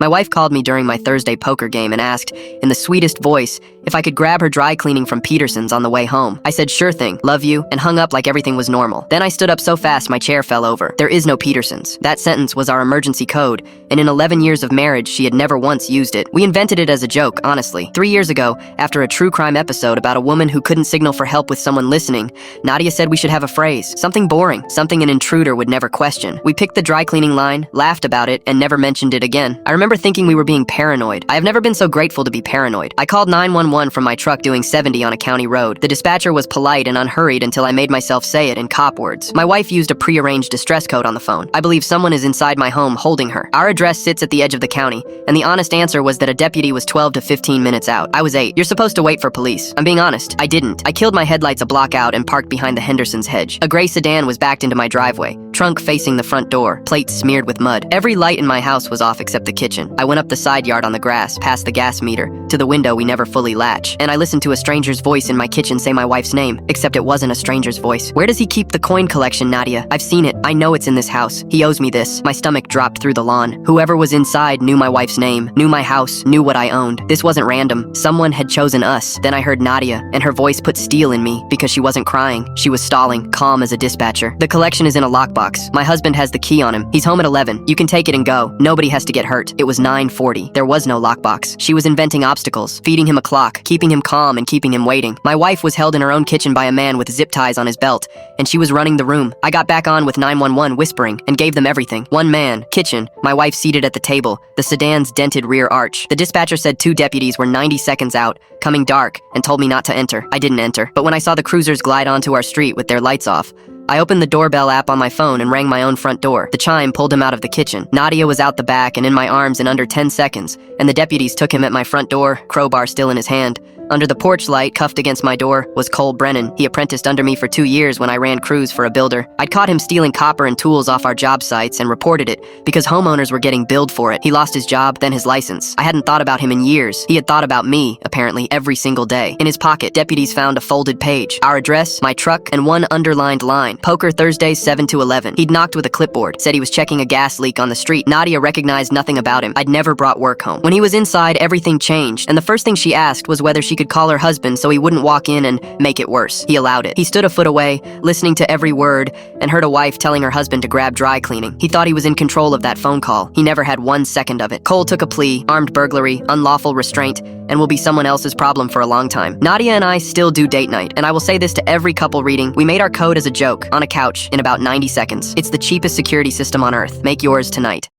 My wife called me during my Thursday poker game and asked, in the sweetest voice, if I could grab her dry cleaning from Peterson's on the way home. I said, sure thing, love you, and hung up like everything was normal. Then I stood up so fast my chair fell over. There is no Peterson's. That sentence was our emergency code, and in 11 years of marriage, she had never once used it. We invented it as a joke, honestly. 3 years ago, after a true crime episode about a woman who couldn't signal for help with someone listening, Nadia said we should have a phrase, something boring, something an intruder would never question. We picked the dry cleaning line, laughed about it, and never mentioned it again. I remember thinking we were being paranoid. I have never been so grateful to be paranoid. I called 911 from my truck doing 70 on a county road. The dispatcher was polite and unhurried until I made myself say it in cop words. My wife used a prearranged distress code on the phone. I believe someone is inside my home holding her. Our address sits at the edge of the county, and the honest answer was that a deputy was 12 to 15 minutes out. I was 8. You're supposed to wait for police. I'm being honest, I didn't. I killed my headlights a block out and parked behind the Henderson's hedge. A gray sedan was backed into my driveway, trunk facing the front door, plates smeared with mud. Every light in my house was off except the kitchen. I went up the side yard on the grass, past the gas meter, to the window we never fully latch, and I listened to a stranger's voice in my kitchen say my wife's name, except it wasn't a stranger's voice. Where does he keep the coin collection, Nadia? I've seen it. I know it's in this house. He owes me this. My stomach dropped through the lawn. Whoever was inside knew my wife's name, knew my house, knew what I owned. This wasn't random. Someone had chosen us. Then I heard Nadia, and her voice put steel in me because she wasn't crying. She was stalling, calm as a dispatcher. The collection is in a lockbox. My husband has the key on him. He's home at 11. You can take it and go. Nobody has to get hurt. It was 9:40. There was no lockbox. She was inventing obstacles, feeding him a clock, keeping him calm and keeping him waiting. My wife was held in her own kitchen by a man with zip ties on his belt, and she was running the room. I got back on with 911 whispering and gave them everything. One man, kitchen, my wife seated at the table, the sedan's dented rear arch. The dispatcher said 2 deputies were 90 seconds out, coming dark, and told me not to enter. I didn't enter, but when I saw the cruisers glide onto our street with their lights off, I opened the doorbell app on my phone and rang my own front door. The chime pulled him out of the kitchen. Nadia was out the back and in my arms in under 10 seconds, and the deputies took him at my front door, crowbar still in his hand. Under the porch light, cuffed against my door, was Cole Brennan. He apprenticed under me for 2 years when I ran crews for a builder. I'd caught him stealing copper and tools off our job sites and reported it because homeowners were getting billed for it. He lost his job, then his license. I hadn't thought about him in years. He had thought about me, apparently, every single day. In his pocket, deputies found a folded page, our address, my truck, and one underlined line. Poker Thursdays 7 to 11. He'd knocked with a clipboard, said he was checking a gas leak on the street. Nadia recognized nothing about him. I'd never brought work home. When he was inside, everything changed, and the first thing she asked was whether she could call her husband so he wouldn't walk in and make it worse. He allowed it. He stood a foot away, listening to every word, and heard a wife telling her husband to grab dry cleaning. He thought he was in control of that phone call. He never had 1 second of it. Cole took a plea, armed burglary, unlawful restraint, and will be someone else's problem for a long time. Nadia and I still do date night, and I will say this to every couple reading. We made our code as a joke, on a couch, in about 90 seconds. It's the cheapest security system on earth. Make yours tonight.